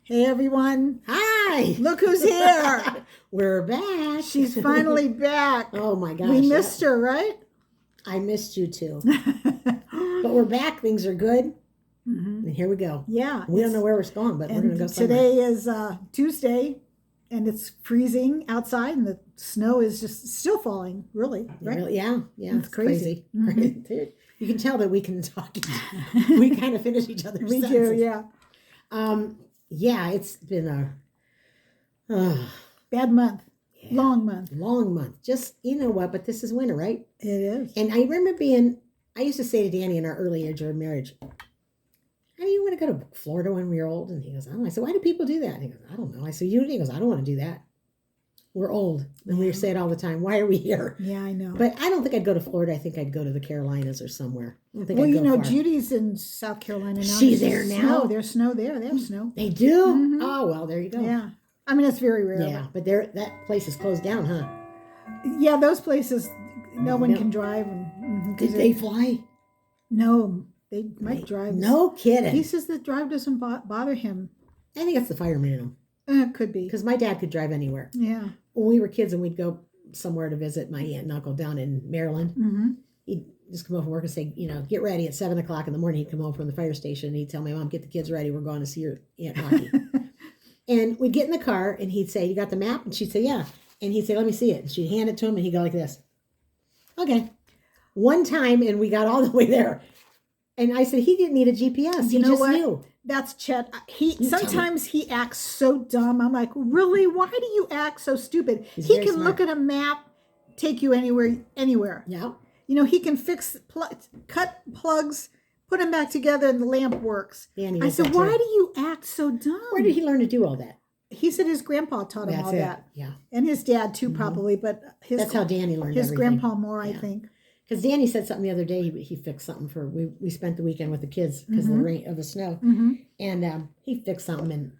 Hey everyone. Hi. Look who's here. We're back. She's finally back. Oh my gosh. We missed her, right? I missed you too. But we're back. Things are good. And here we go. Yeah. We don't know where we're going, but we're going to go somewhere. Today is Tuesday, and it's freezing outside, and the snow is just still falling, really. Right? Really? Yeah. It's crazy. Dude, you can tell that we can talk. We kind of finish each other's We sentences. do, yeah. Yeah, it's been a Bad month. yeah, Long month. long month. Just, you know what, but this is winter, right? It is. And I remember I used to say to Danny in our early age of marriage, how do you want to go to Florida when we were old? And he goes, I don't know. I said, why do people do that? And he goes, I don't know. I said, you? And he goes, I don't want to do that. We're old. And we say it all the time. Why are we here? Yeah, I know. But I don't think I'd go to Florida. I think I'd go to the Carolinas or somewhere. I don't think well, I'd you go know, far. Judy's in South Carolina now. She's There's there snow. now? There's snow there. They have snow. They do? Mhm. Oh, well, there you go. Yeah. I mean, it's very rare. Yeah, but that place is closed down, huh? Yeah, those places, no one No. can drive. And, Did they fly? No, they might drive. No kidding. He says the drive doesn't bother him. I think it's the fireman in them. It could be. Because my dad could drive anywhere. Yeah. When we were kids and we'd go somewhere to visit my aunt and uncle down in Maryland, Mm-hmm. he'd just come home from work and say, get ready at 7 o'clock in the morning. He'd come home from the fire station and he'd tell my mom, get the kids ready. We're going to see your Aunt Rocky. And we'd get in the car and he'd say, you got the map? And she'd say, yeah. And he'd say, let me see it. And she'd hand it to him and he'd go like this. Okay. One time and we got all the way there. And I said, he didn't need a GPS. You He know just what? knew. That's Chet. You tell me. Sometimes he acts so dumb. I'm like, really? Why do you act so stupid? He's He very can smart. look at a map, take you anywhere. Yeah. You know, he can cut plugs, put them back together, and the lamp works. Danny I does said, that why too. do you act so dumb? Where did he learn to do all that? He said his grandpa taught him That's all it. that. Yeah. And his dad too, probably, but his That's how Danny learned his everything. grandpa more, I Yeah. think. Because Danny said something the other day. He fixed something for we spent the weekend with the kids because of the rain of the snow, and he fixed something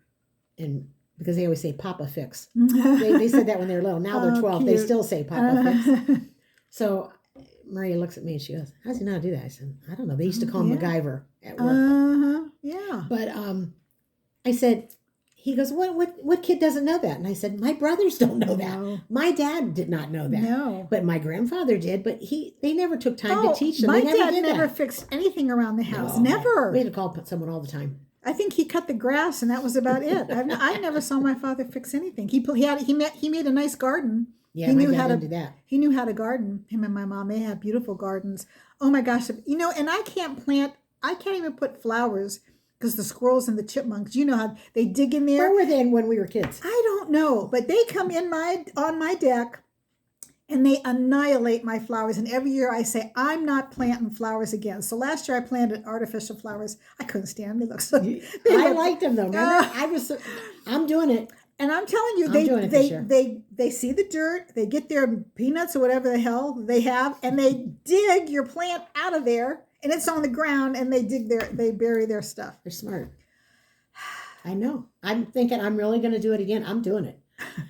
and because they always say Papa fix. They said that when they were little. Now they're 12. They cute. still say Papa fix. So Maria looks at me and she goes, "How does he know how to do that?" I said, "I don't know. They used to call him Yeah. MacGyver at work." Yeah. But I said, he goes, what kid doesn't know that? And I said, my brothers don't know that. No. My dad did not know that. No. But my grandfather did, but they never took time to teach them. My They never dad did never that. fixed anything around the house. No. Never. We had to call someone all the time. I think he cut the grass, and that was about it. I never saw my father fix anything. He made a nice garden. Yeah, he my knew dad how to didn't do that. He knew how to garden. Him and my mom, they had beautiful gardens. Oh my gosh, you know, and I can't even put flowers because the squirrels and the chipmunks, you know how they dig in there. Where were they when we were kids? I don't know, but they come on my deck and they annihilate my flowers. And every year I say, I'm not planting flowers again. So last year I planted artificial flowers. I couldn't stand them. They look so. I liked them though. Remember? I'm doing it. And I'm telling you, I'm doing it this year. they see the dirt, they get their peanuts or whatever the hell they have, and they dig your plant out of there, and it's on the ground, and they bury their stuff. They're smart. I know. I'm thinking I'm really going to do it again. I'm doing it.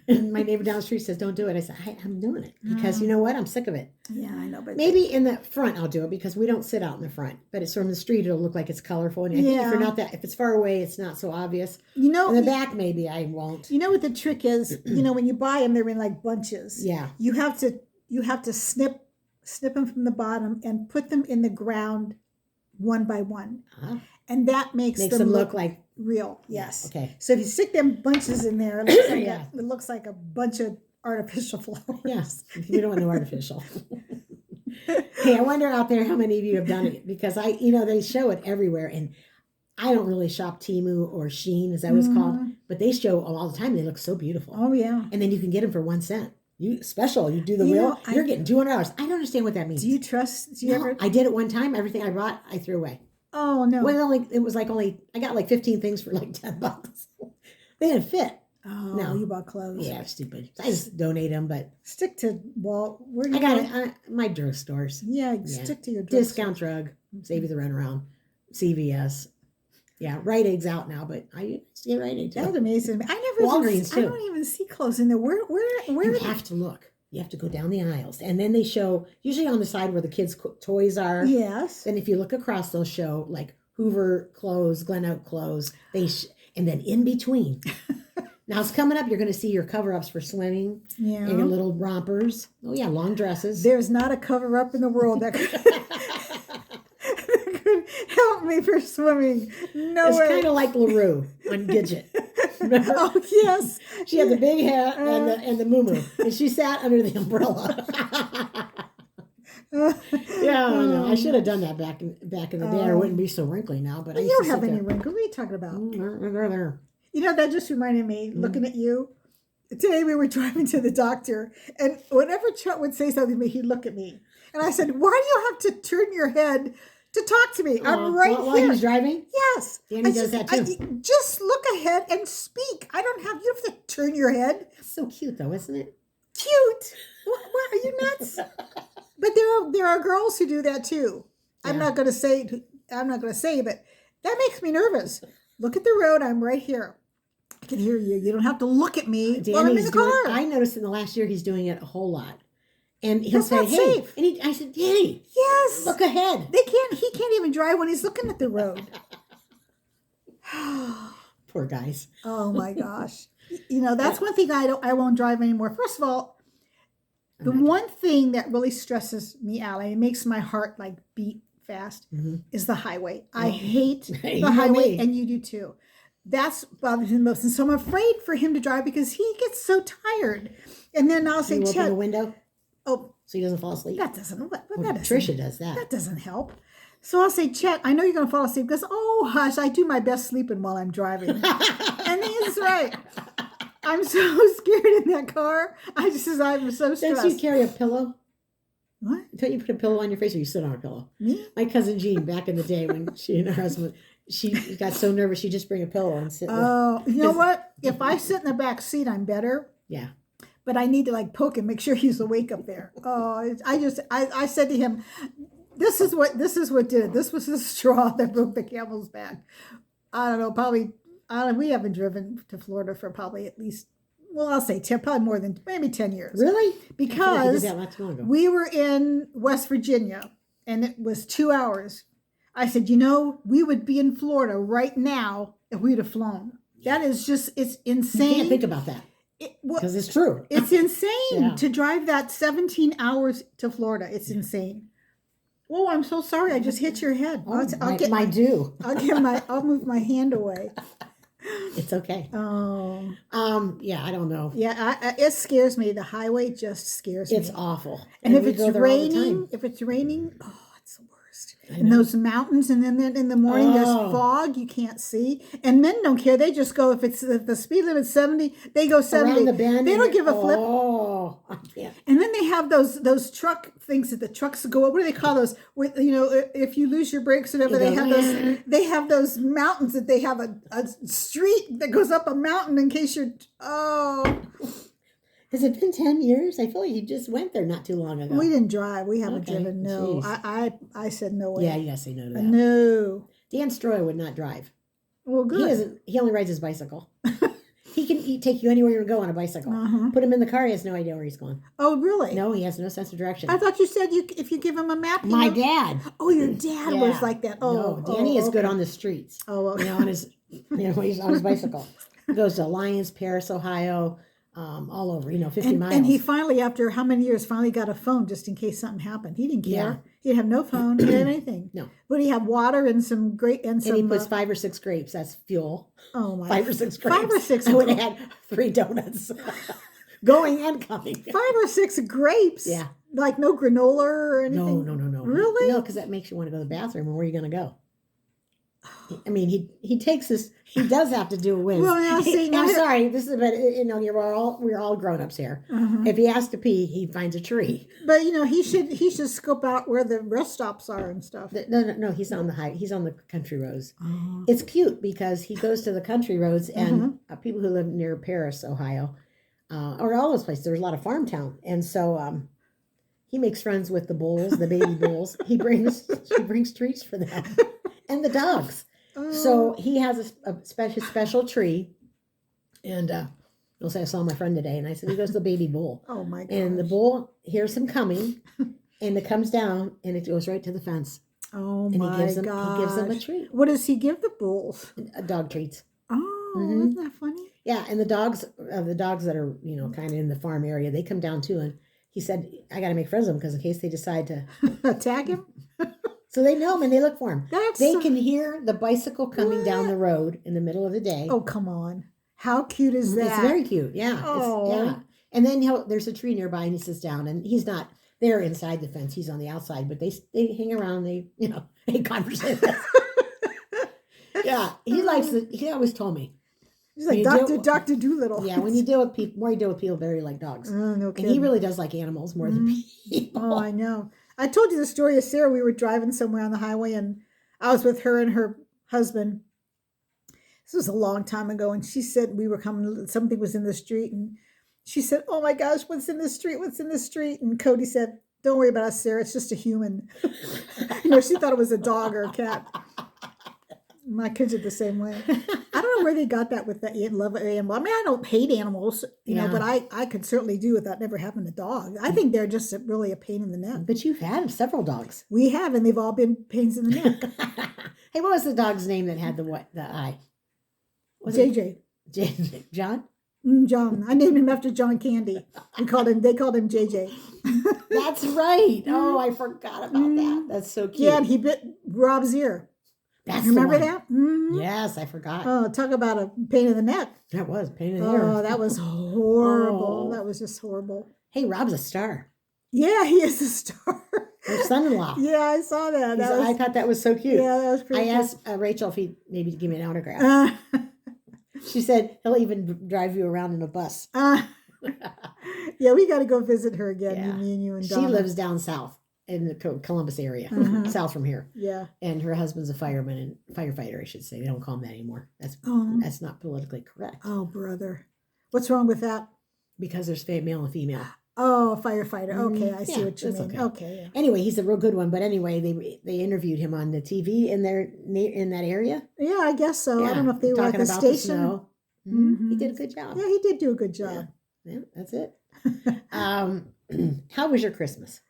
And my neighbor down the street says, don't do it. I said, I'm doing it because you know what? I'm sick of it. Yeah, I know. But Maybe in the front I'll do it because we don't sit out in the front. But it's from the street, it'll look like it's colorful. And I think if it's far away, it's not so obvious. you know, In the back, maybe I won't. you know what the trick is? You know, when you buy them, they're in like bunches. Yeah. You have to snip them from the bottom and put them in the ground one by one, and that makes them look like real. Yes. Okay. So if you stick them bunches in there, it looks like a bunch of artificial flowers. Yes. We don't want no artificial. Hey, I wonder out there how many of you have done it because they show it everywhere and I don't really shop Temu or Shein, as that was called, but they show all the time. They look so beautiful. Oh yeah. And then you can get them for 1 cent. You do the You wheel, know, you're getting $200. I don't understand what that means. Do you trust? Do you ever? I did it one time. Everything I bought, I threw away. Oh no. Well, I got like 15 things for like $10. They didn't fit. Oh No. you bought clothes. Yeah, stupid. I just donate them, but Stick to where do I you got go? it. My drugstores. Yeah, Yeah. stick to your drugstore. Discount drug. Save you the runaround. CVS. Yeah, Rite Aid's out now, but I used to get Rite Aid That too. would amaze me. I never. Walgreens, I too. don't even see clothes in there. Where? You have to look. You have to go down the aisles. And then they show, usually on the side where the kids' toys are. Yes. Then if you look across, they'll show like Hoover clothes, Glen Oak clothes. And then in between. Now it's coming up. You're going to see your cover-ups for swimming Yeah. and your little rompers. Oh, yeah, long dresses. There's not a cover up in the world that could, that could help me for swimming. No It's way. kind of like LaRue on Gidget. Remember? Oh, yes. She had the big hat and the moo and she sat under the umbrella. Yeah, I know. I should have done that back in the day. I wouldn't be so wrinkly now. But I You used don't to have sit any there. wrinkles. What are you talking about? There. You know, that just reminded me, looking at you. Today we were driving to the doctor, and whenever Chet would say something to me, he'd look at me. And I said, why do you have to turn your head to talk to me? I'm right While here. he's driving? Yes. Danny does that too. Just look ahead and speak. I don't have, you have to turn your head. That's so cute, though, isn't it? Cute. What are you nuts? But there are girls who do that too. I'm Yeah. not going to say, but that makes me nervous. Look at the road. I'm right here. I can hear you. You don't have to look at me while I'm in Danny's the doing. car. I noticed in the last year he's doing it a whole lot, and he'll That's say, not "Hey," safe. and I said, "Danny, Yes. look ahead." He can't even drive when he's looking at the road. Poor guys. Oh my gosh. You know, that's one thing I won't drive anymore. First of all, the one thing that really stresses me out, and it makes my heart like beat fast, is the highway. I hate You the know highway, me. and you do too. That's bothers me the most. And so I'm afraid for him to drive because he gets so tired. And then I'll say, You open Chet, the window oh, so he doesn't fall asleep. that doesn't, Trisha does that. That doesn't help. So I'll say, Chet, I know you're going to fall asleep because, oh, hush, I do my best sleeping while I'm driving. And he's right. I'm so scared in that car. I'm so stressed. Don't you carry a pillow? What? Don't you put a pillow on your face or you sit on a pillow? Me? My cousin Jean, back in the day when she and her husband, she got so nervous she'd just bring a pillow and sit. Oh, you know what? If I sit in the back seat, I'm better. Yeah. But I need to like poke him, make sure he's awake up there. Oh, I said to him, this is what did it. This was the straw that broke the camel's back. I don't know, we haven't driven to Florida for probably at least, well, I'll say 10, probably more than maybe 10 years. Really? I feel like you Because did that not too long ago. we were in West Virginia and it was 2 hours. I said, you know, we would be in Florida right now if we'd have flown. That is just, it's You insane. can't think about that because it's true. It's insane Yeah. to drive that 17 hours to Florida. It's insane. Oh, I'm so sorry. I just hit your head. Oh, my due. I'll move my hand away. It's okay. Oh, Yeah, I don't know. yeah. It scares me. The highway just scares me. It's awful. And if we it's go there all the raining, time. oh, it's the worst. And those mountains, and then in the morning there's Oh. fog. You can't see. And men don't care. They just go. If the speed limit's 70, they go 70. Around the bend. They don't give a flip. Oh, I can't. And then they have those truck things that the trucks go up. What do they call those? With, you know, if you lose your brakes or whatever, You they go, have those. They have those mountains that they have a street that goes up a mountain in case you're. Oh, Has it been 10 years? I feel like you just went there not too long ago. we didn't drive. We haven't Okay, driven. No, jeez. I said no way. Yeah, you gotta say no to that. No. Dan Stroy would not drive. Well, He good. doesn't. He only rides his bicycle. He can take you anywhere you go on a bicycle. Uh-huh. Put him in the car, he has no idea where he's going. Oh, really? No, he has no sense of direction. I thought you said if you give him a map. My dad. Oh, your dad was like that. Oh, no, Danny is good okay. on the streets. Oh, okay. You know, on his, he's on his bicycle. He goes to Alliance, Paris, Ohio, all over. 50 miles. And he finally, after how many years, finally got a phone just in case something happened. He didn't care. Yeah. He didn't have no phone. He didn't have anything. No. But he had water and some and he puts 5 or 6 grapes. That's fuel. oh my, 5 or 6 grapes. 5 or 6. I would have had 3 donuts, going and coming. 5 or 6 grapes. Yeah. Like no granola or anything. No. Really? No, because that makes you want to go to the bathroom. And where are you going to go? I mean, he takes this. He does have to do a whiz. Well, now, see, now I'm here- sorry. This is, but we're all grown ups here. Uh-huh. If he has to pee, he finds a tree. But he should scope out where the rest stops are and stuff. No. He's on the country roads. Oh. It's cute because he goes to the country roads and Mm-hmm. people who live near Paris, Ohio, or all those places. There's a lot of farm town, and so he makes friends with the bulls, the baby bulls. He brings treats for them and the dogs. So he has a special tree, and he'll say, "I saw my friend today," and I said, "He goes to the baby bull." Oh my god. And the bull hears him coming, and it comes down, and it goes right to the fence. Oh And my he gives god. them a treat. What does he give the bulls? Dog treats. Oh. Mhm. isn't that funny? Yeah, and the dogs that are, kind of in the farm area, they come down too. And he said, I got to make friends with them because in case they decide to. Attack him? So they know him and they look for him. That's They so- can hear the bicycle coming down What? the road in the middle of the day. Oh, come on. How cute is that? It's very cute. Yeah. Oh. Yeah. And then there's a tree nearby and he sits down and he's not there inside the fence. He's on the outside, but they hang around. They, they conversate. Yeah. He always told me. He's like When you Dr. Doolittle. Yeah. When you deal with people, more you deal with people, very like dogs. Oh, no And kidding. he really does like animals more than people. Oh, I know. I told you the story of Sarah. We were driving somewhere on the highway, and I was with her and her husband. This was a long time ago, and she said we were coming. Something was in the street, and she said, "Oh my gosh, what's in the street? What's in the street?" And Cody said, "Don't worry about us, Sarah. It's just a human." She thought it was a dog or a cat. My kids are the same way. I don't know where they got that with that love of animal. I mean, I don't hate animals, Yeah. but I could certainly do without never having a dog. I think they're just really a pain in the neck. But you've had several dogs. We have, and they've all been pains in the neck. Hey, what was the dog's name that had the eye? Was JJ. it John? John. I named him after John Candy. They called him JJ. That's right. Oh, I forgot about that. That's so cute. Yeah, and he bit Rob's ear. That's Remember the one. that? Mhm. Yes, I forgot. Oh, talk about a pain in the neck. That was pain in the Oh, ear. that was horrible. Oh. That was just horrible. Hey, Rob's a star. Yeah, he is a star. Her son-in-law. Yeah, I saw that. I thought that was so cute. Yeah, that was pretty I cool. asked Rachel if he'd maybe give me an autograph. She said he'll even drive you around in a bus. Yeah, we got to go visit her again. Yeah. Me and you and She Donna. lives down south in the Columbus area, Mhm. south from here. Yeah. And her husband's a fireman and firefighter, I should say. They don't call him that anymore. Oh. That's not politically correct Oh, brother. What's wrong with that? because there's male and female. Oh, firefighter. Okay, I see Yeah, what you that's mean. okay. Okay. Yeah. Anyway, he's a real good one. But anyway, they interviewed him on the TV in that area. Yeah, I guess so. I don't know if they were talking at the about station. the snow. Mhm. He Mhm. did a good job. Yeah, he did do a good job. Yeah, that's it. How was your Christmas?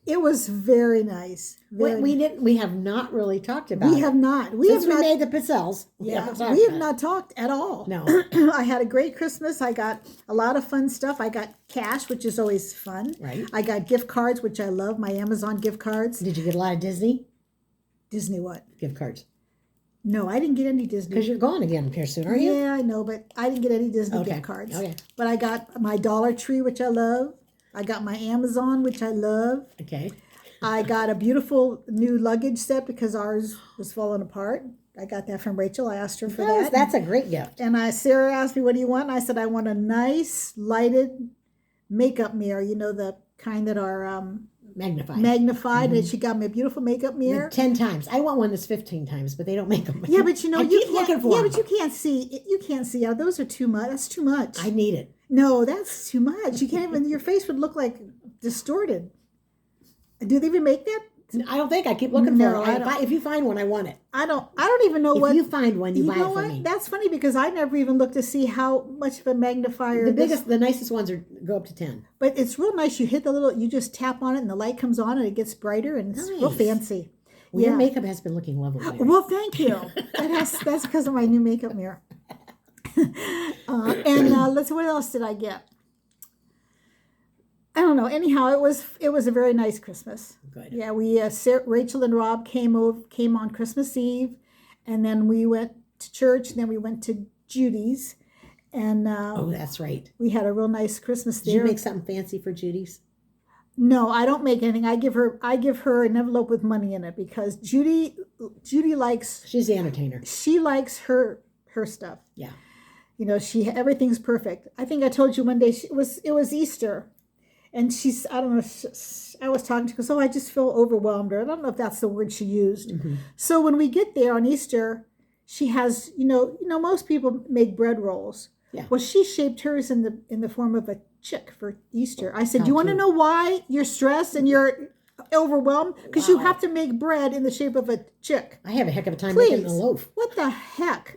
It was very nice. We have not really talked about We it. have not. Since we made the pizzelles. Yeah, talked we have about it. not talked at all. No. I had a great Christmas. I got a lot of fun stuff. I got cash, which is always fun. Right. I got gift cards, which I love. My Amazon gift cards. Did you get a lot of Disney Disney what? gift cards? No, I didn't get any Disney. Because you're going again here soon, aren't you? Yeah, I know, but I didn't get any Disney Okay. gift cards. Okay. But I got my Dollar Tree, which I love. I got my Amazon, which I love. Okay. I got a beautiful new luggage set because ours was falling apart. I got that from Rachel. I asked her for that. That's a great gift. And Sarah asked me, "What do you want?" And I said, "I want a nice lighted makeup mirror. You know, the kind that are Magnified. magnified." And she got me a beautiful makeup mirror. 10 times. I want one that's 15 times, but they don't make them. Yeah, but I you keep looking can't. for Yeah, them. but you can't see. You can't see. Those are too much. That's too much. I need it. No, that's too much. You can't even. Your face would look like distorted. Do they even make that? I don't think I keep looking No, for I it. don't. If you find one, I want it. I don't even know If what. you find one, you buy know it for what? me. That's funny because I never even looked to see how much of a magnifier. The nicest ones go up to 10. But it's real nice. You hit the little. You just tap on it, and the light comes on, and it gets brighter, and it's real Nice. fancy. Well, your makeup has been looking lovely. lately. Well, thank you. That's because of my new makeup mirror. Let's. What else did I get? I don't know. Anyhow, it was a very nice Christmas. Good. Yeah, Rachel and Rob came on Christmas Eve, and then we went to church, and then we went to Judy's, and Oh, that's right. we had a real nice Christmas Did there. you make something fancy for Judy's? No, I don't make anything. I give her an envelope with money in it because Judy likes She's the entertainer. her stuff. Yeah. You know, everything's perfect. I think I told you one day it was Easter, and I don't know. I was talking to her. She goes, "Oh, I just feel overwhelmed," or I don't know if that's the word she used. Mm-hmm. So when we get there on Easter, she has most people make bread rolls. Yeah. Well, she shaped hers in the form of a chick for Easter. I said, How "Do you want to cute. know why you're stressed and you're overwhelmed? Because you Wow. have to make bread in the shape of a chick." I have a heck of a time Please. making a loaf. What the heck?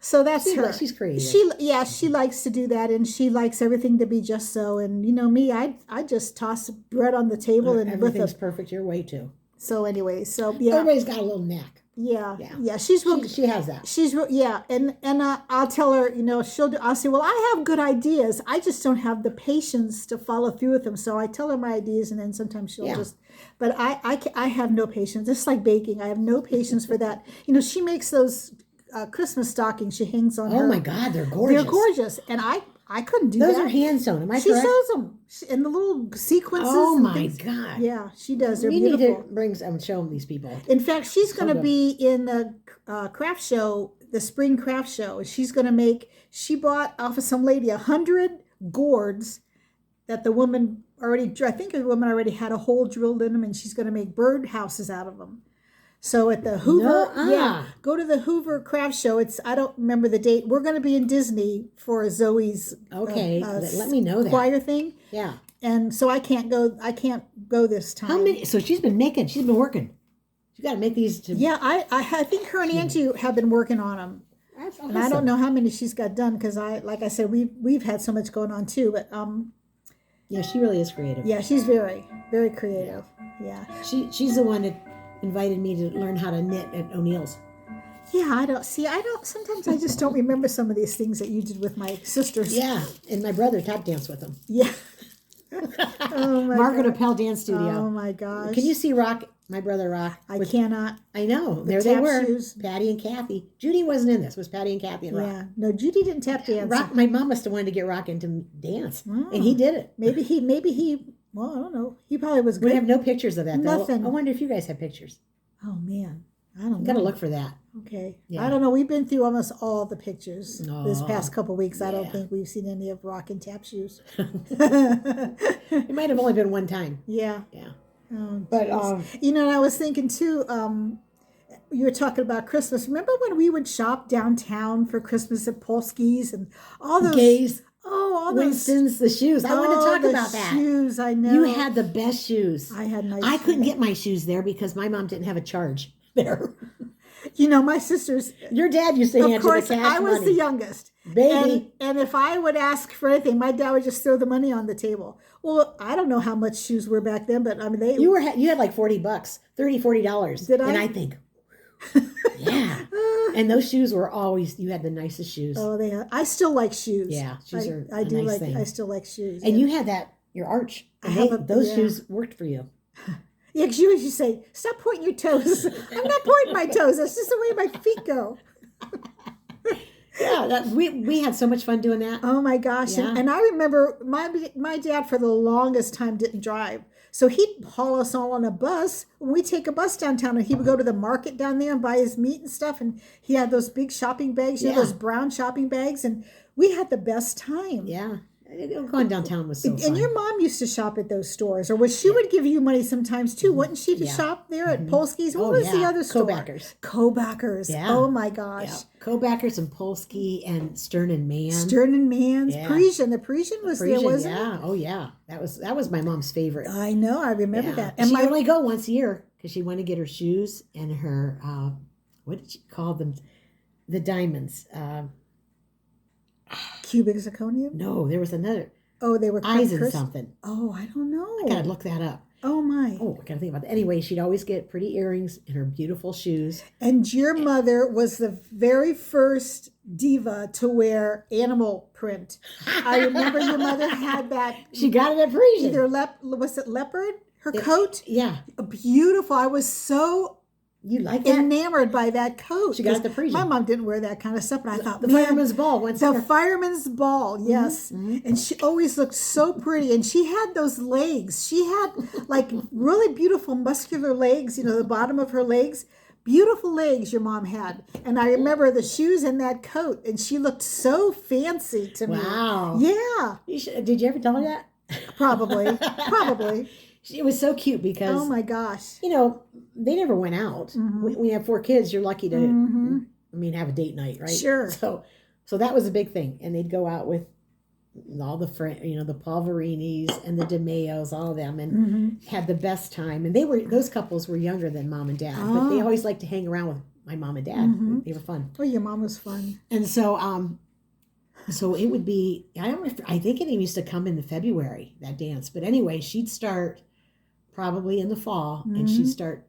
So that's her. She's creative. She likes to do that, and she likes everything to be just so. And me, I just toss bread on the table and with Everything's a. perfect your way too. So anyway, yeah, Everybody's got a little knack. Yeah, Yeah. yeah. She's real. She has that. She's real. Yeah, and I'll tell her. I'll say, well, I have good ideas. I just don't have the patience to follow through with them. So I tell her my ideas, and then sometimes she'll Yeah. just. But I have no patience. It's like baking. I have no patience for that. She makes those Christmas stockings. She hangs on Oh her. my God, they're gorgeous. They're gorgeous, and I couldn't do Those that. are hand sewn. Am I She correct? sews them in the little sequences. Oh and my things. God. Yeah, she does. They're We beautiful. need to bring some, show them these people. In fact, she's going to good. be in the craft show, the spring craft show. She bought off of some lady 100 gourds that the woman I think the woman already had a hole drilled in them, and she's going to make bird houses out of them. So at the Hoover, Nuh-uh. go to the Hoover craft show. I don't remember the date. We're going to be in Disney for Zoe's Okay, let me know that. choir thing. Yeah. And so I can't go this time. How many? So she's been working. You got to make these. Yeah, I think her and Angie have been working on them, That's and I don't know how many she's got done because like I said, we've had so much going on too. But Yeah, she really is creative. yeah, she's very very creative. Yeah, She's the one that invited me to learn how to knit at O'Neill's. yeah. I don't. Sometimes I just don't remember some of these things that you did with my sisters. Yeah, and my brother tap danced with them. Yeah. Oh my Margaret God. Appel Dance Studio. Oh my gosh. Can you see Rock? My brother Rock. I cannot. I know. There they tap were. shoes. Patty and Kathy. Judy wasn't in this. It was Patty and Kathy and Rock. Yeah. No, Judy didn't tap dance. Rock. My mom must have wanted to get Rock into dance, Wow. and he did it. Maybe he. Well, I don't know. He probably was We good. have no pictures of that, though. Nothing. I wonder if you guys have pictures. Oh man, I don't know. Got to look for that. Okay. Yeah. I don't know. We've been through almost all the pictures this Oh, past couple weeks. I don't yeah. think we've seen any of Rock and Tap shoes. It might have only been one time. Yeah. Yeah. Oh, But geez. And I was thinking too, you were talking about Christmas. Remember when we would shop downtown for Christmas at Polsky's and all those Gaze, all those Winston's, the shoes. I want to talk the about that. shoes, I know. You had the best shoes. I had nice I couldn't shoes. get my shoes there because my mom didn't have a charge there. My sisters, Your dad used to of hand you course, the cash I was money. the youngest. Baby. And if I would ask for anything, my dad would just throw the money on the table. Well, I don't know how much shoes were back then, but I mean, You had like $40, $30-$40. Did I? And I think, yeah. And those shoes were always, you had the nicest shoes. Oh, I still like shoes. Yeah, shoes are I a do nice thing. I still like shoes. And you had your arch. And those yeah. shoes worked for you. Yeah, because you usually say, "Stop pointing your toes." I'm not pointing my toes. That's just the way my feet go. Yeah, we had so much fun doing that. Oh my gosh! Yeah. And I remember my dad for the longest time didn't drive, so he'd haul us all on a bus. We take a bus downtown, and he would go to the market down there and buy his meat and stuff. And he had those big shopping bags, Yeah. those brown shopping bags, and we had the best time. Yeah. Going downtown was so fun. And your mom used to shop at those stores, or she would give you money sometimes too, wouldn't she? To Yeah. shop there at Polsky's. What Oh, was the yeah. other store? Kobackers. Kobackers. Yeah. Oh my gosh. Yeah. Kobackers and Polsky and Stern and Man. Stern and Man's Yeah. Parisian. The Parisian was there, wasn't it? yeah. Oh yeah. That was my mom's favorite. I know. I remember Yeah. that. And And she only go once a year because she wanted to get her shoes and her what did she call them? The diamonds. cubic zirconium. No, there was another Oh, they were eyes and Chris- something. Oh, I don't know. I gotta look that up. Oh my. Oh, I gotta think about that. Anyway, she'd always get pretty earrings and her beautiful shoes. And your mother was the very first diva to wear animal print. I remember your mother had that. She got it at Parisian. Either was it leopard? Her coat, Yeah. beautiful. I was so You like that? enamored by that coat. She got it at the Parisian. My mom didn't wear that kind of stuff, but I thought The man, fireman's ball once the a year. fireman's ball, yes. And she always looked so pretty. And she had those legs. She had like really beautiful muscular legs, the bottom of her legs. Beautiful legs your mom had. And I remember the shoes and that coat. And she looked so fancy to me. Wow. Yeah, Did you ever tell her that? probably. Probably. It was so cute because, Oh my gosh. they never went out. When you have 4 kids, you're lucky to, have a date night, right? Sure. So that was a big thing. And they'd go out with all the friends, the Palverinis and the DeMeos, all of them, and had the best time. And those couples were younger than mom and dad, but they always liked to hang around with my mom and dad. They were fun. Oh, your mom was fun. And so it would be, I think it used to come in the February, that dance. But anyway, she'd start probably in the fall and she'd start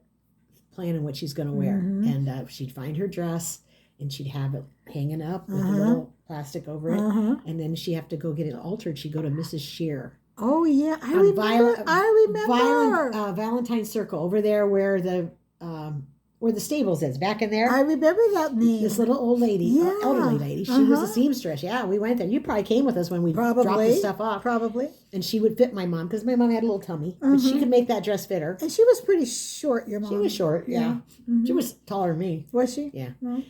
planning what she's going to wear. Mhm. And she'd find her dress and she'd have it hanging up with a Uh-huh. little plastic over it. Uh-huh. And then she'd have to go get it altered. She'd go to Mrs. Shear. Oh yeah, I On remember. Violet- I remember. Valentine Circle over there where the stables is, back in there. I remember that name. This little old lady, Yeah. elderly lady, she was Uh-huh. a seamstress. Yeah, we went there. You probably came with us when we dropped the Probably. stuff off. Probably. And she would fit my mom because my mom had a little tummy, but she Mhm. could make that dress fit her. And she was pretty short. Your mom. She was short, yeah. Mhm. She was taller than me. Was she? Yeah. No?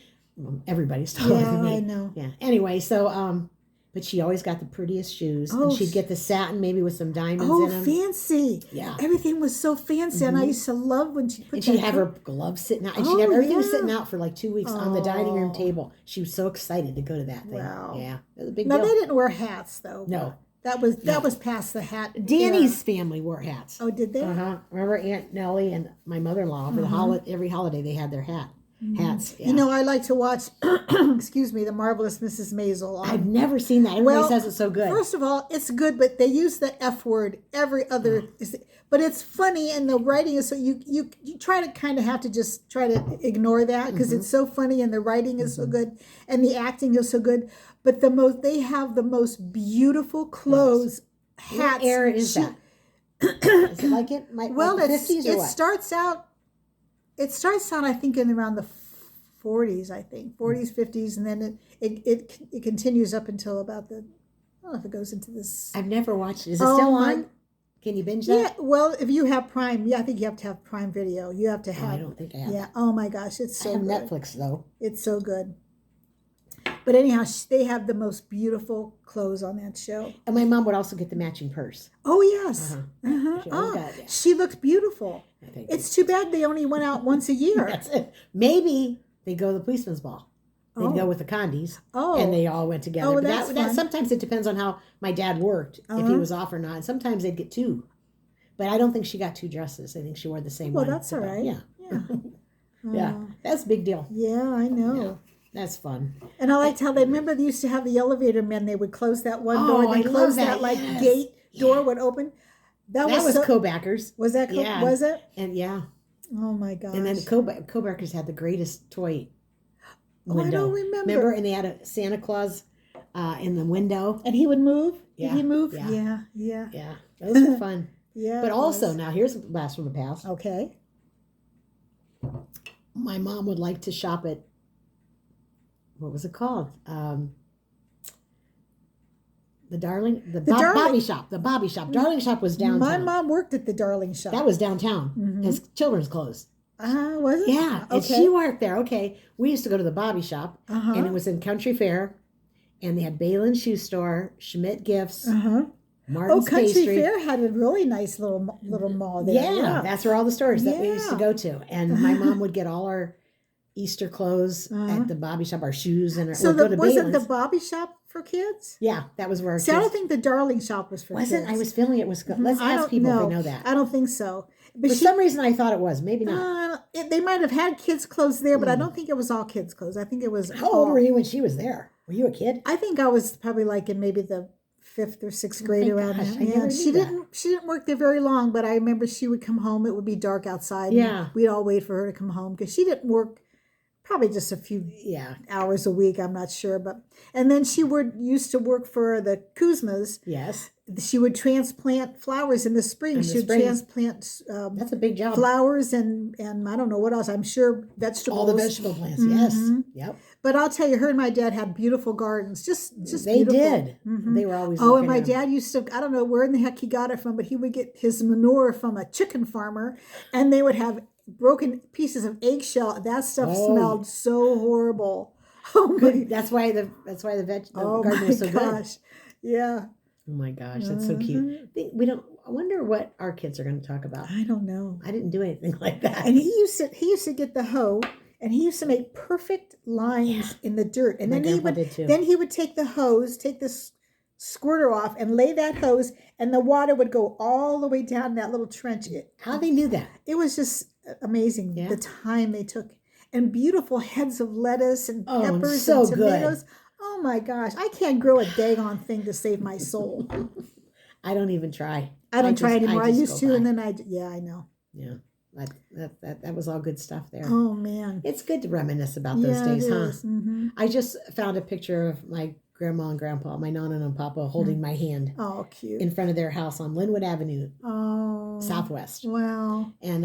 Everybody's taller Yeah, than me. I know. Yeah. Anyway, so but she always got the prettiest shoes, Oh, and she'd get the satin maybe with some diamonds Oh, in them. fancy. Yeah. Everything was so fancy, and I Mhm. used to love when she put And she'd that have co- her gloves sitting out, and Oh, she'd have everything yeah. sitting out for like 2 weeks on the dining room Oh. table. She was so excited to go to that thing. Wow. Yeah, it was a big No, deal. they didn't wear hats though. No. That was No. past the hat. Danny's era. family wore hats. Oh, did they? Uh-huh. Remember Aunt Nellie and my mother-in-law for the every holiday they had their hats. Yeah. You know, I like to watch. excuse me, the Marvelous Mrs. Maisel. I've never seen that. Everybody Well, says it's so good. First of all, it's good, but they use the F word every other. But it's funny, and the writing is so you try to kind of have to just try to ignore that because it's so funny, and the writing is so good, and the acting is so good. But they have the most beautiful clothes, hats. What era is shoe- that? Is it like it? Well, like the it's 50s or it what? starts out. It starts out, I think, in around the 40s. I think 40s, 50s, and then it continues up until about the. I don't know if it goes into this. I've never watched it. Is it Oh, still my- on? Can you binge Yeah, that? well, if you have Prime, yeah, I think you have to have Prime Video. You have to Oh, have. I don't think I have. Yeah. Oh my gosh, it's I so have good. Netflix though. It's so good. But anyhow, they have the most beautiful clothes on that show. And my mom would also get the matching purse. Oh yes. Uh-huh. Uh-huh. She always Oh, got it. she looked beautiful. I think It's too bad they only went out once a year. that's it. Maybe they go to the policeman's ball. They'd Oh. go with the Condies, Oh. and they all went together. Oh, But that's fun. sometimes it depends on how my dad worked, if he Uh-huh. was off or not. And sometimes they'd get two. But I don't think she got two dresses. I think she wore the same Well, one. that's all to go. right. Yeah. Yeah. Yeah. Oh, That's a big deal. yeah, I know. Yeah. That's fun. And I liked how they remember they used to have the elevator men. They would close that one door, Oh, and I then love close that that, like yes. gate door Yeah. would open. That was so, co-backers. Was that Yeah. was it? And yeah. Oh my gosh. And then the co-backers had the greatest toy Oh, I window. don't remember. And they had a Santa Claus in the window. And he would move. Did Yeah, he move? yeah. Yeah. Yeah. Yeah. Those were fun. Yeah. But it also, was. now here's a blast from the past. Okay. My mom would like to shop at, what was it called? The Bobby Shop. The Bobby Shop. Darling Shop was downtown. My mom worked at the Darling Shop. That was downtown. Mhm. As children's clothes. Was it? Yeah. And Okay. she worked there. Okay. We used to go to the Bobby Shop, Uh-huh. and it was in Country Fair, and they had Balin Shoe Store, Schmidt Gifts, Uh-huh. Martin's Oh, Country Pastry. Fair had a really nice little mall there. Yeah, that's where all the stores that we used to Yeah. go to. And my mom would get all our Easter clothes Uh-huh. at the Bobby Shop, our shoes, and So or go to wasn't the Balin's. Bobby Shop for kids? Yeah, that was where our See, I don't kids. think the Darling Shop was for Wasn't kids. I was feeling it was. Let's I ask don't people know. if they know that. I don't think so. But For some reason, I thought it was. Maybe not. they might have had kids' clothes there, but I don't think it was all kids' clothes. I think it was. How old were you when she was there? Were you a kid? I think I was probably like in maybe the 5th or 6th grade my around gosh, there. I never she knew that. didn't work there very long, but I remember she would come home. It would be dark outside. and Yeah. we'd all wait for her to come home because she didn't work. Probably just a few Yeah. hours a week. I'm not sure, but and then she used to work for the Kuzmas. Yes. She would transplant flowers in the spring. In the She would spring. transplant That's a big job. flowers and I don't know what else. I'm sure vegetables. All the vegetable plants. Yes. Mhm. Yep. But I'll tell you, her and my dad had beautiful gardens. Just They beautiful. did. Mhm. They were always. Oh, and looking my at 'em. dad used to, I don't know where in the heck he got it from, but he would get his manure from a chicken farmer, and they would have broken pieces of eggshell. That stuff Oh. smelled so horrible. Oh my, Good. That's why the oh garden my was so good. gosh. Yeah. Oh my gosh, that's so cute. We don't. I wonder what our kids are going to talk about. I don't know. I didn't do anything like that. And he used to get the hoe, and he used to make perfect lines in the dirt. And My then he grandpa would did too. then he would take the hose, take this squirter off, and lay that hose, and the water would go all the way down that little trench. How they do that? It was just amazing Yeah. the time they took, and beautiful heads of lettuce and Oh, peppers so and good. tomatoes. Oh my gosh, I can't grow a daggone thing to save my soul. I don't even try. I don't try just- anymore. I just used go to, and by. then I know. Yeah. That was all good stuff there. Oh man. It's good to reminisce about those Yeah, days, it huh? is. Mm-hmm. I just found a picture of my grandma and grandpa, my nonna and papa, holding my hand Oh, cute. in front of their house on Linwood Avenue, Oh. Southwest. Wow. And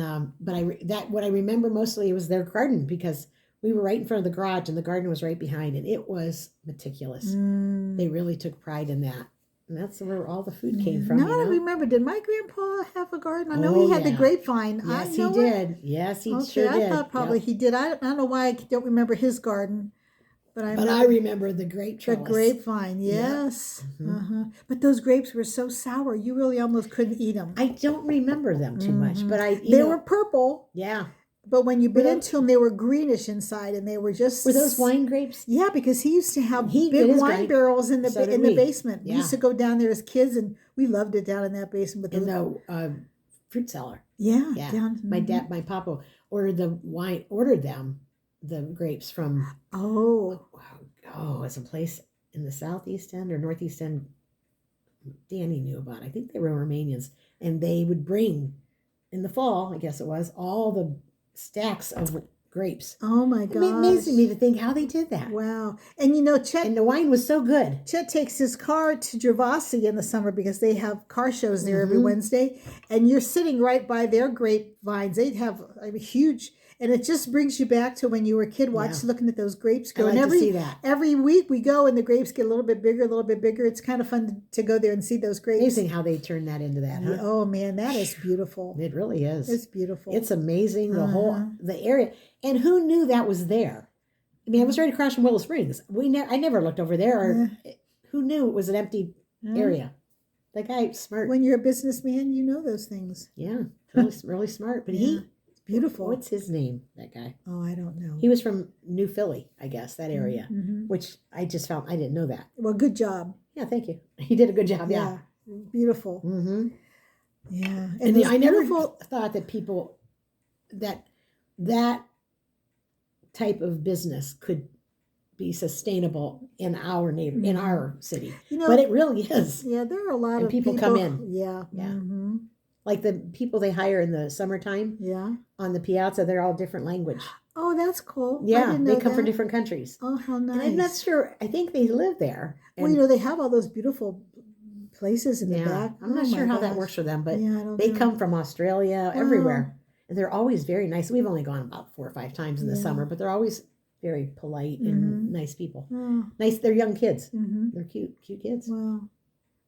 what I remember mostly was their garden, because we were right in front of the garage and the garden was right behind, and it was meticulous. Mm. They really took pride in that. And that's where all the food came from. Now you know? I remember, did my grandpa have a garden? I know Oh, he had the yeah. grapevine. Yes, I he know it. did. Yes, he Okay, sure I did. thought probably Yep. he did. I don't know why I don't remember his garden, but I But I remember the grape the trellis. grapevine. Yep. Yes. Mhm. Uh-huh. But those grapes were so sour, you really almost couldn't eat them. I don't remember them too much, Mhm. but They were purple, yeah. but when you bit Were into them, they were greenish inside, and they were just Were those wine grapes? Yeah, because he used to have He big did his wine grind. barrels in the So did in the we. basement. We Yeah. used to go down there as kids, and we loved it down in that basement. With In the, the fruit cellar. yeah, Yeah. down. My papa ordered them, the grapes from Oh, it's a place in the southeast end or northeast end. Danny knew about. I think they were Romanians, and they would bring in the fall, I guess it was, all the stacks of grapes. oh my It gosh! amazes me to think how they did that. Wow, and you know, Chet And the wine was so good. takes his car to Gervasi in the summer because they have car shows there every Mhm. Wednesday, and you're sitting right by their grapevines. They have a huge, and it just brings you back to when you were a kid, looking at those grapes I grow. like And to see that. every week we go, and the grapes get a little bit bigger, a little bit bigger. It's kind of fun to go there and see those grapes. Amazing how they turned that into that, huh? Yeah, oh man, that is beautiful. It really is. It's beautiful. It's amazing, Uh-huh. the area. And who knew that was there? I mean, I was right across from Willow Springs. I never looked over there. Or who knew it was an empty Yeah. area? That guy smart. When you're a businessman, you know those things. Yeah, really smart. But Yeah. It's beautiful. what's his name? That guy. Oh, I don't know. He was from New Philly, I guess, that area. Mhm. Which I just found I didn't know that. Well, good job. Yeah, thank you. He did a good job. Yeah. Beautiful. Mm-hmm. Yeah. And those I never beautiful- thought that people that type of business could be sustainable in our in our city. You know, But it really is. yeah, there are a lot And of people come in. Yeah. Yeah. Mm-hmm. Like the people they hire in the summertime Yeah. on the piazza, they're all different language. Oh, that's cool. I Yeah, didn't they know come from that. different countries. Oh, how nice. And I'm not sure. I think they live there. Well, And you know, they have all those beautiful places in the back. I'm not Oh, sure my how that gosh. works for them, but Yeah, I don't they know. come from Australia, Wow. everywhere. And they're always very nice. We've only gone about 4 or 5 times in the Yeah. summer, but they're always very polite Mhm. and nice people. Oh, Nice, they're young kids. mm-hmm. They're cute kids. Wow.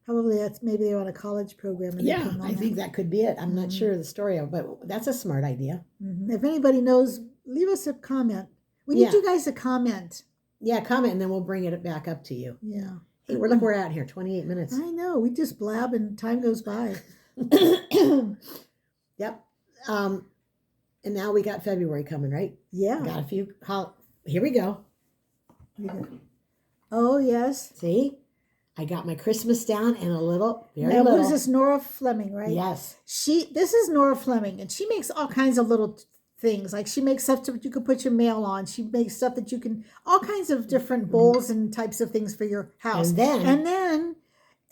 Probably maybe they're on a college program. And they Yeah, come on I think that could be it. I'm not Mhm. sure of the story of, but that's a smart idea. Mhm. If anybody knows, leave us a comment. We need Yeah. you guys to comment. Yeah, comment and then we'll bring it back up to you. Yeah. Hey, we're at here, 28 minutes. I know. We just blab and time goes by. Yep. And now we got February coming, right? Yeah. Got a few. Here we go. Oh, yes. See, I got my Christmas down and a little, very Now, little. what is this? Nora Fleming, right? Yes. This is Nora Fleming, and she makes all kinds of little things. Like she makes stuff that you can put your mail on. She makes stuff that you can, all kinds of different bowls and types of things for your house. And then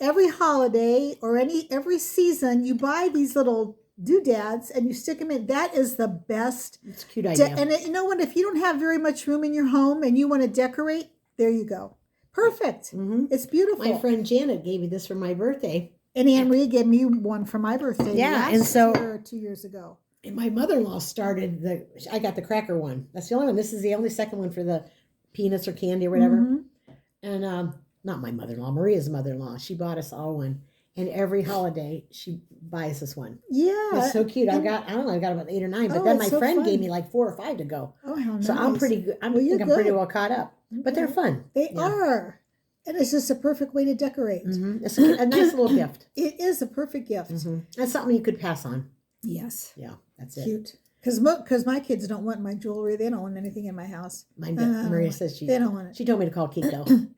every holiday or every season, you buy these little doodads and you stick them in. That is the best. it's a cute idea. And you know what? If you don't have very much room in your home and you want to decorate, there you go. Perfect. Mhm. It's beautiful. My friend Janet gave me this for my birthday. And Anne Marie gave me one for my birthday. Yeah, last and so- year or 2 years ago. And my mother-in-law started I got the cracker one. That's the only one. This is the only second one for the peanuts or candy or whatever. Mhm. And not my mother-in-law, Maria's mother-in-law. She bought us all one. And every holiday she buys us one. Yeah. It's so cute. and- I don't know, I got about 8 or 9, but Oh, then my it's so friend fun. gave me like 4 or 5 to go. Oh, how nice. So I'm pretty good. I Well, you're think I'm pretty good. well caught up. But they're Okay. fun. They Yeah. are. And it's just a perfect way to decorate. Mhm. It's a nice little gift. It is a perfect gift. That's something you could pass on. Yes. Yeah, that's it. Cute. Because my kids don't want my jewelry. They don't want anything in my house. Maria says They don't want it. she told me to call Kiko.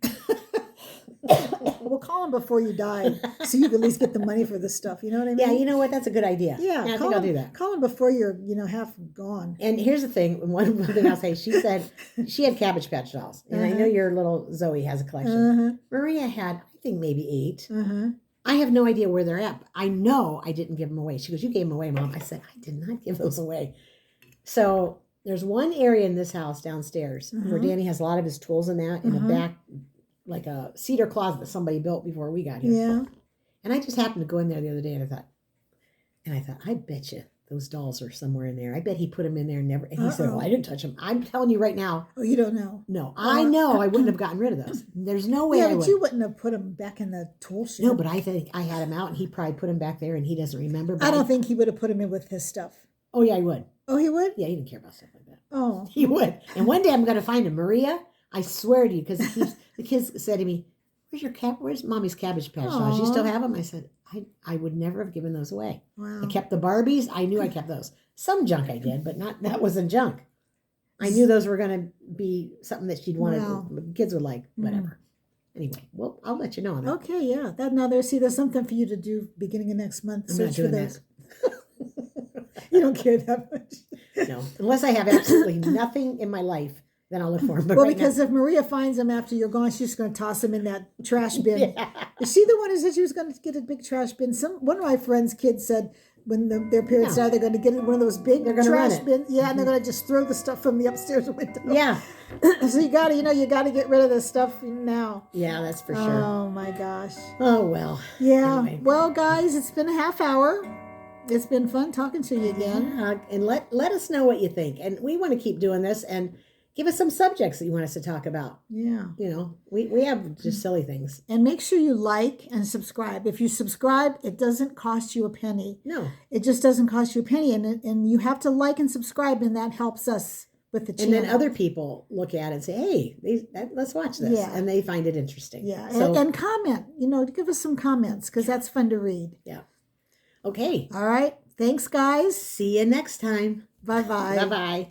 We'll call them before you die so you can at least get the money for this stuff. You know what I mean? Yeah, you know what? That's a good idea. Yeah, I call think I'll do them- that. Call them before you're, half gone. And here's the thing. One thing I'll say. She said she had Cabbage Patch dolls, and I know your little Zoe has a collection. Uh-huh. Maria had, I think, maybe 8. Uh-huh. I have no idea where they're at. I know I didn't give them away. She goes, you gave them away, Mom. I said, I did not give those away. So there's one area in this house downstairs where Danny has a lot of his tools in that, in the back, like a cedar closet that somebody built before we got here. Yeah. And I just happened to go in there the other day, and I thought, I bet you those dolls are somewhere in there. I bet he put them in there and never. And he said, "Oh, I didn't touch them." I'm telling you right now. Oh, you don't know. No, I know I wouldn't have gotten rid of those. There's no way. Yeah, I but would. you wouldn't have put them back in the tool shed. No, but I think I had him out, and he probably put them back there, and he doesn't remember. But I don't think he would have put them in with his stuff. Oh yeah, he would. Oh, he would? Yeah, he didn't care about stuff like that. Oh. He would. And one day I'm going to find him, Maria. I swear to you, because the kids said to me, "Where's Mommy's Cabbage Patch dolls? You still have them?" I said, I would never have given those away. Wow. I kept the Barbies. I knew I kept those. Some junk I did, but that wasn't junk. I knew those were going to be something that she'd want to, kids would like, whatever. Anyway, well, I'll let you know on that. Okay, yeah. There's something for you to do beginning of next month. I'm not doing that. You don't care that much. No, unless I have absolutely nothing in my life, then I'll look for them. But Well, right because now, if Maria finds them after you're gone, she's just going to toss them in that trash bin. yeah. Is she the one who said she was going to get a big trash bin? One of my friends' kids said when their parents died, they're going to get one of those big They're gonna run trash it. bins. Yeah, and they're going to just throw the stuff from the upstairs window. Yeah. So you got to get rid of this stuff now. Yeah, that's for sure. Oh my gosh. Oh, well. Yeah. Anyway. Well, guys, it's been a half hour. It's been fun talking to you again. Yeah, and let us know what you think. And we want to keep doing this, and give us some subjects that you want us to talk about. Yeah. You know, we have just silly things. And make sure you like and subscribe. If you subscribe, it doesn't cost you a penny. No. It just doesn't cost you a penny. And you have to like and subscribe, and that helps us with the channel. And then other people look at it and say, hey, let's watch this. Yeah. And they find it interesting. Yeah. So, And comment. Give us some comments because that's fun to read. yeah. Okay. All right. Thanks, guys. See you next time. Bye-bye. Bye-bye.